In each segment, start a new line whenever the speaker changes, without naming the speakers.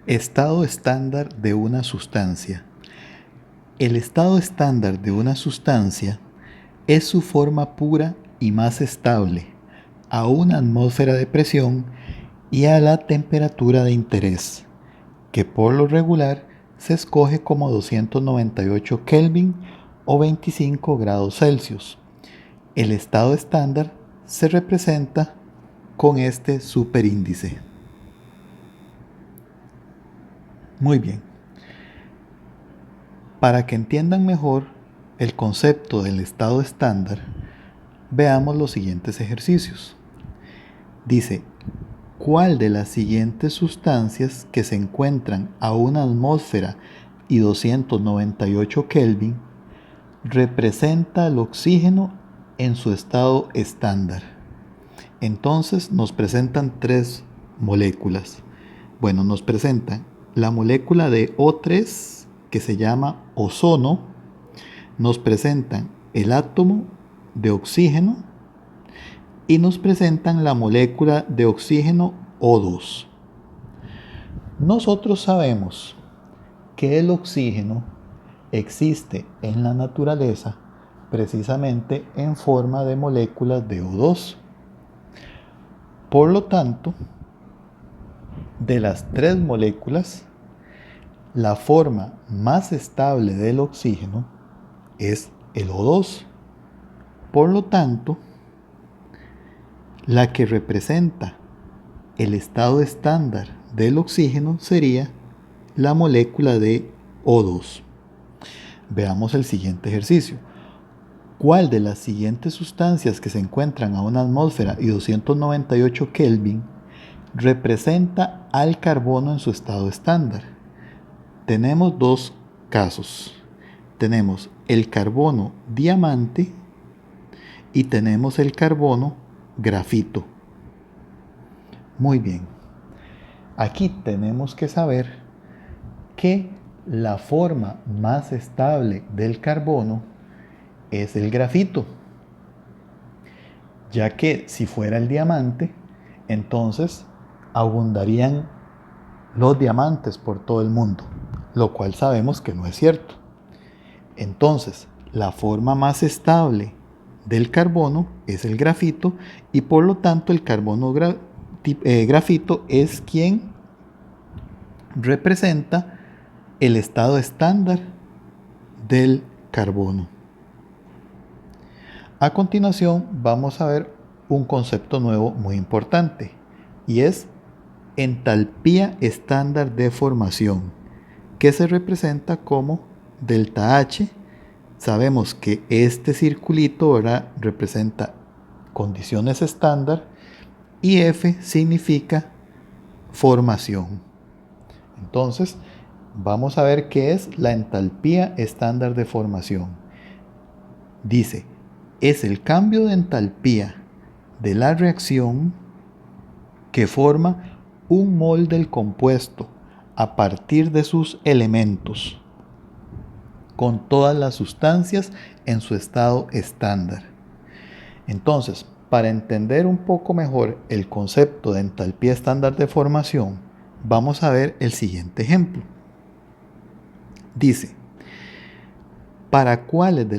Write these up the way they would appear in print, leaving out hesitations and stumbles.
Estado estándar de una sustancia. El estado estándar de una sustancia es su forma pura y más estable a una atmósfera de presión y a la temperatura de interés, que por lo regular se escoge como 298 Kelvin o 25 grados Celsius. El estado estándar se representa con este superíndice. Muy bien. Para que entiendan mejor el concepto del estado estándar, veamos los siguientes ejercicios. Dice, ¿cuál de las siguientes sustancias que se encuentran a una atmósfera y 298 Kelvin representa el oxígeno en su estado estándar? Entonces nos presentan tres moléculas. Bueno, nos presentan la molécula de O3, que se llama ozono, nos presentan el átomo de oxígeno y nos presentan la molécula de oxígeno O2. Nosotros sabemos que el oxígeno existe en la naturaleza precisamente en forma de moléculas de O2. Por lo tanto, de las tres moléculas, la forma más estable del oxígeno es el O2. Por lo tanto, la que representa el estado estándar del oxígeno sería la molécula de O2. Veamos el siguiente ejercicio. ¿Cuál de las siguientes sustancias que se encuentran a una atmósfera y 298 Kelvin representa al carbono en su estado estándar? Tenemos dos casos. Tenemos el carbono diamante y tenemos el carbono grafito. Muy bien. Aquí tenemos que saber que la forma más estable del carbono es el grafito, ya que si fuera el diamante, entonces abundarían los diamantes por todo el mundo, lo cual sabemos que no es cierto. Entonces, la forma más estable del carbono es el grafito y por lo tanto el carbono grafito es quien representa el estado estándar del carbono. A continuación vamos a ver un concepto nuevo muy importante y es entalpía estándar de formación, que se representa como delta H. Sabemos que este circulito ahora representa condiciones estándar y F significa formación. Entonces, vamos a ver qué es la entalpía estándar de formación. Dice, es el cambio de entalpía de la reacción que forma un mol del compuesto a partir de sus elementos, con todas las sustancias en su estado estándar. Entonces, para entender un poco mejor el concepto de entalpía estándar de formación, vamos a ver el siguiente ejemplo. Dice, ¿para cuáles de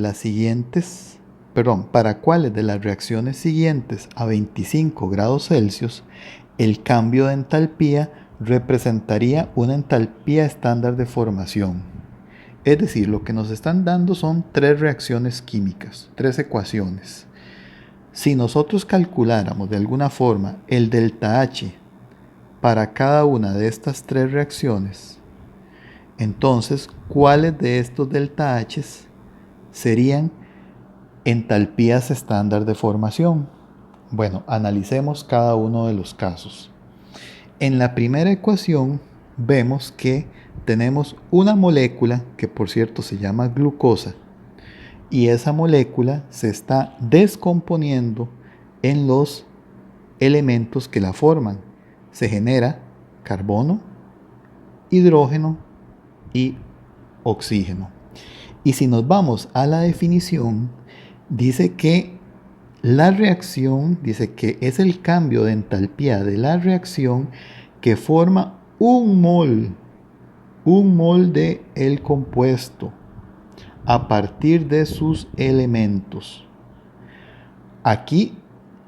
las reacciones siguientes a 25 grados Celsius el cambio de entalpía representaría una entalpía estándar de formación? Es decir, lo que nos están dando son tres reacciones químicas, tres ecuaciones. Si nosotros calculáramos de alguna forma el delta H para cada una de estas tres reacciones, entonces, ¿cuáles de estos delta H serían entalpías estándar de formación? Bueno, analicemos cada uno de los casos. En la primera ecuación vemos que tenemos una molécula que por cierto se llama glucosa y esa molécula se está descomponiendo en los elementos que la forman. Se genera carbono, hidrógeno y oxígeno. Y si nos vamos a la definición, dice que la reacción, dice que es el cambio de entalpía de la reacción que forma un mol de el compuesto a partir de sus elementos. Aquí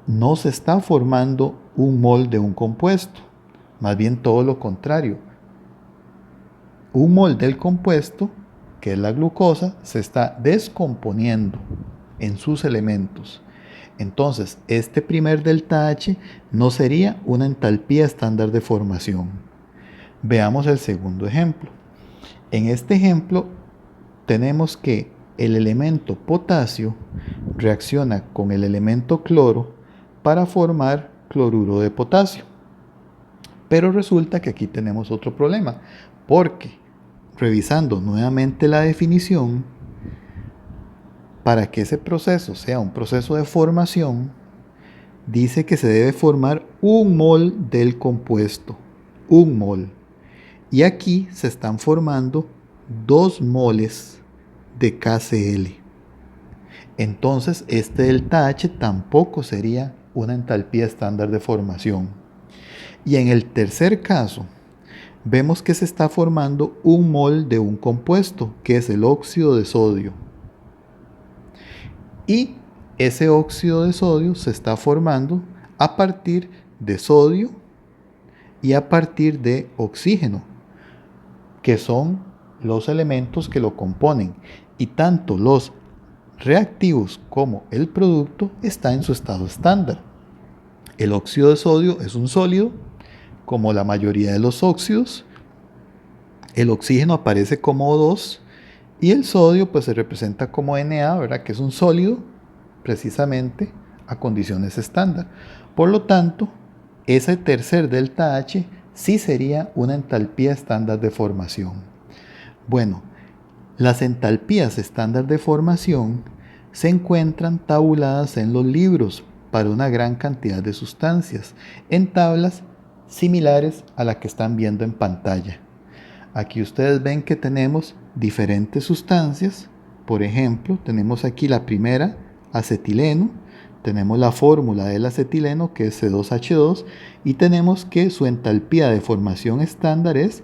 no se está formando un mol de un compuesto, más bien todo lo contrario. Un mol del compuesto, que es la glucosa, se está descomponiendo en sus elementos. Entonces, este primer delta H no sería una entalpía estándar de formación. Veamos el segundo ejemplo. En este ejemplo, tenemos que el elemento potasio reacciona con el elemento cloro para formar cloruro de potasio. Pero resulta que aquí tenemos otro problema, porque revisando nuevamente la definición, para que ese proceso sea un proceso de formación, dice que se debe formar un mol del compuesto, un mol. Y aquí se están formando 2 moles de KCl. Entonces, este delta H tampoco sería una entalpía estándar de formación. Y en el tercer caso, vemos que se está formando un mol de un compuesto, que es el óxido de sodio. Y ese óxido de sodio se está formando a partir de sodio y a partir de oxígeno, que son los elementos que lo componen. Y tanto los reactivos como el producto está en su estado estándar. El óxido de sodio es un sólido, como la mayoría de los óxidos. El oxígeno aparece como O2 y el sodio pues se representa como Na, ¿verdad? Que es un sólido precisamente a condiciones estándar. Por lo tanto, ese tercer delta H sí sería una entalpía estándar de formación. Bueno, las entalpías estándar de formación se encuentran tabuladas en los libros para una gran cantidad de sustancias, en tablas similares a la que están viendo en pantalla. Aquí ustedes ven que tenemos diferentes sustancias. Por ejemplo, tenemos aquí la primera, acetileno. Tenemos la fórmula del acetileno, que es C2H2, y tenemos que su entalpía de formación estándar es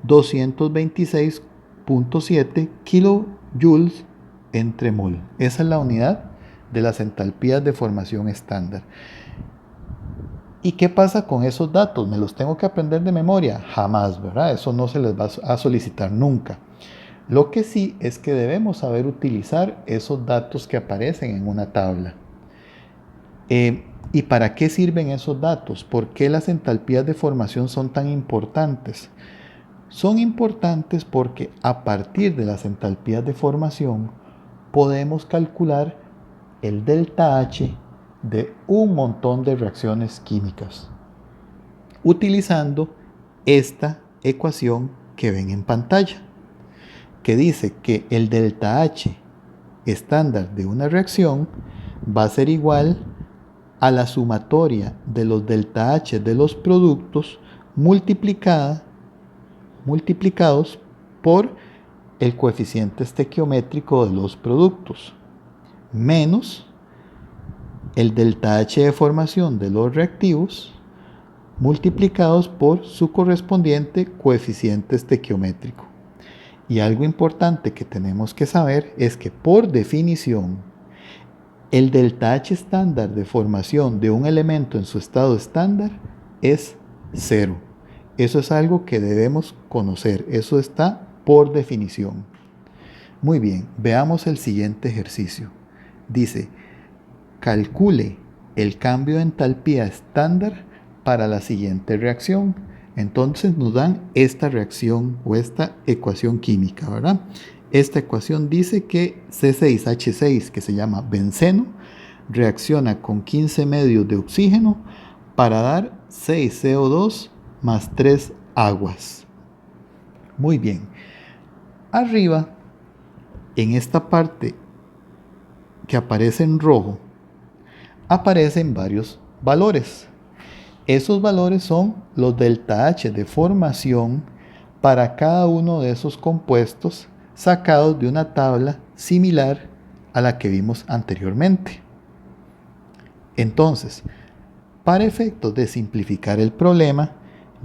226.7 kilojoules entre mol. Esa es la unidad de las entalpías de formación estándar. ¿Y qué pasa con esos datos? ¿Me los tengo que aprender de memoria? Jamás, ¿verdad? Eso no se les va a solicitar nunca. Lo que sí es que debemos saber utilizar esos datos que aparecen en una tabla. ¿Y para qué sirven esos datos? ¿Por qué las entalpías de formación son tan importantes? Son importantes porque a partir de las entalpías de formación podemos calcular el delta H de un montón de reacciones químicas, utilizando esta ecuación que ven en pantalla, que dice que el delta H estándar de una reacción va a ser igual a la sumatoria de los delta H de los productos multiplicados por el coeficiente estequiométrico de los productos, menos el delta H de formación de los reactivos multiplicados por su correspondiente coeficiente estequiométrico. Y algo importante que tenemos que saber es que por definición el delta H estándar de formación de un elemento en su estado estándar es 0. Eso es algo que debemos conocer, eso está por definición. Muy bien, veamos el siguiente ejercicio. Dice, calcule el cambio de entalpía estándar para la siguiente reacción. Entonces nos dan esta reacción o esta ecuación química, ¿verdad? Esta ecuación dice que C6H6, que se llama benceno, reacciona con 15 medios de oxígeno para dar 6 CO2 más 3 aguas. Muy bien. Arriba, en esta parte que aparece en rojo, aparecen varios valores. Esos valores son los delta H de formación para cada uno de esos compuestos sacados de una tabla similar a la que vimos anteriormente. Entonces, para efectos de simplificar el problema,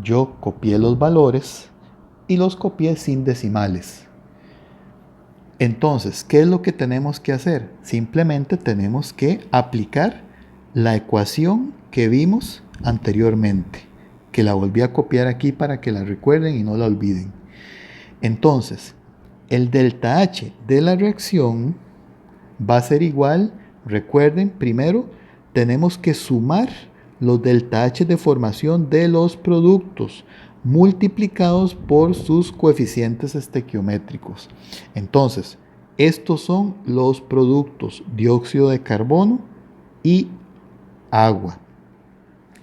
Yo copié los valores y los copié sin decimales. Entonces, ¿qué es lo que tenemos que hacer? Simplemente tenemos que aplicar la ecuación que vimos anteriormente, que la volví a copiar aquí para que la recuerden y no la olviden. Entonces, el delta H de la reacción va a ser igual, recuerden, primero tenemos que sumar los delta H de formación de los productos multiplicados por sus coeficientes estequiométricos. Entonces, estos son los productos dióxido de carbono y agua.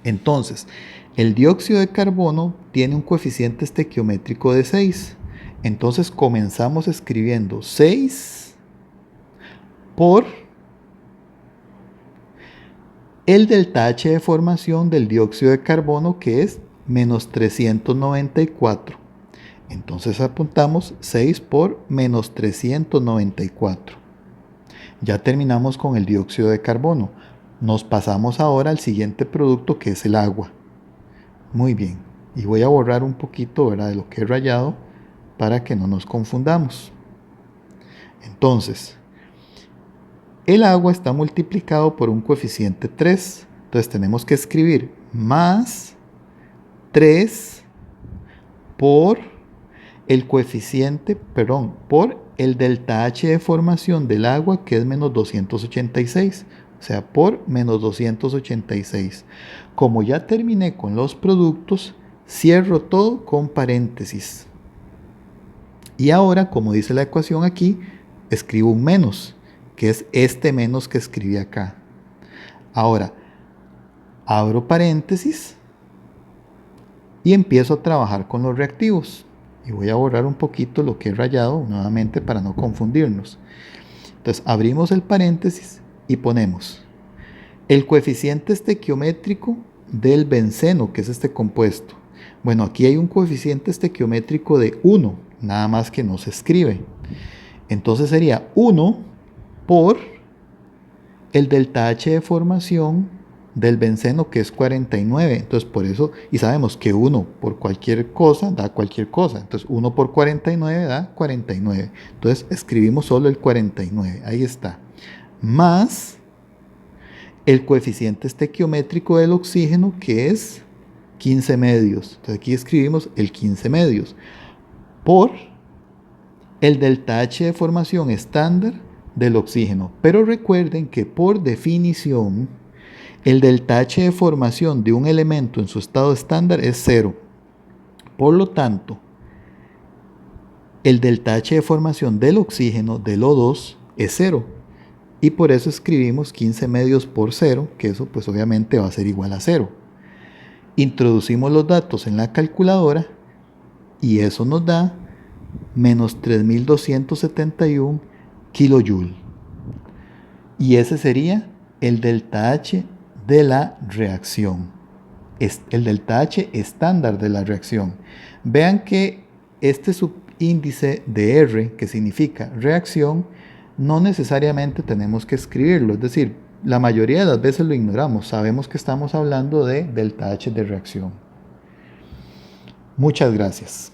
Entonces, el dióxido de carbono tiene un coeficiente estequiométrico de 6. Entonces comenzamos escribiendo 6 por el delta H de formación del dióxido de carbono, que es menos 394. Entonces apuntamos 6 por menos 394. Ya terminamos con el dióxido de carbono. Nos pasamos ahora al siguiente producto, que es el agua. Muy bien. Y voy a borrar un poquito, ¿verdad?, de lo que he rayado para que no nos confundamos. Entonces, el agua está multiplicado por un coeficiente 3. Entonces tenemos que escribir más 3 por el coeficiente, por el delta H de formación del agua, que es menos 286. O sea, por menos 286. Como ya terminé con los productos, cierro todo con paréntesis. Y ahora, como dice la ecuación aquí, escribo un menos, que es este menos que escribí acá. Ahora, abro paréntesis y empiezo a trabajar con los reactivos. Y voy a borrar un poquito lo que he rayado nuevamente para no confundirnos. Entonces, abrimos el paréntesis y ponemos el coeficiente estequiométrico del benceno, que es este compuesto. Bueno, aquí hay un coeficiente estequiométrico de 1, nada más que no se escribe. Entonces sería 1 por el delta H de formación del benceno, que es 49. Entonces por eso, y sabemos que 1 por cualquier cosa da cualquier cosa. Entonces 1 por 49 da 49. Entonces escribimos solo el 49. Ahí está. Más el coeficiente estequiométrico del oxígeno, que es 15 medios. Entonces aquí escribimos el 15 medios. Por el delta H de formación estándar del oxígeno. Pero recuerden que por definición, el delta H de formación de un elemento en su estado estándar es 0. Por lo tanto, el delta H de formación del oxígeno, del O2, es 0. Y por eso escribimos 15 medios por 0, que eso pues obviamente va a ser igual a 0. Introducimos los datos en la calculadora y eso nos da menos 3271 kilojoule. Y ese sería el delta H de la reacción. Es el delta H estándar de la reacción. Vean que este subíndice de R, que significa reacción, no necesariamente tenemos que escribirlo. Es decir, la mayoría de las veces lo ignoramos. Sabemos que estamos hablando de delta H de reacción. Muchas gracias.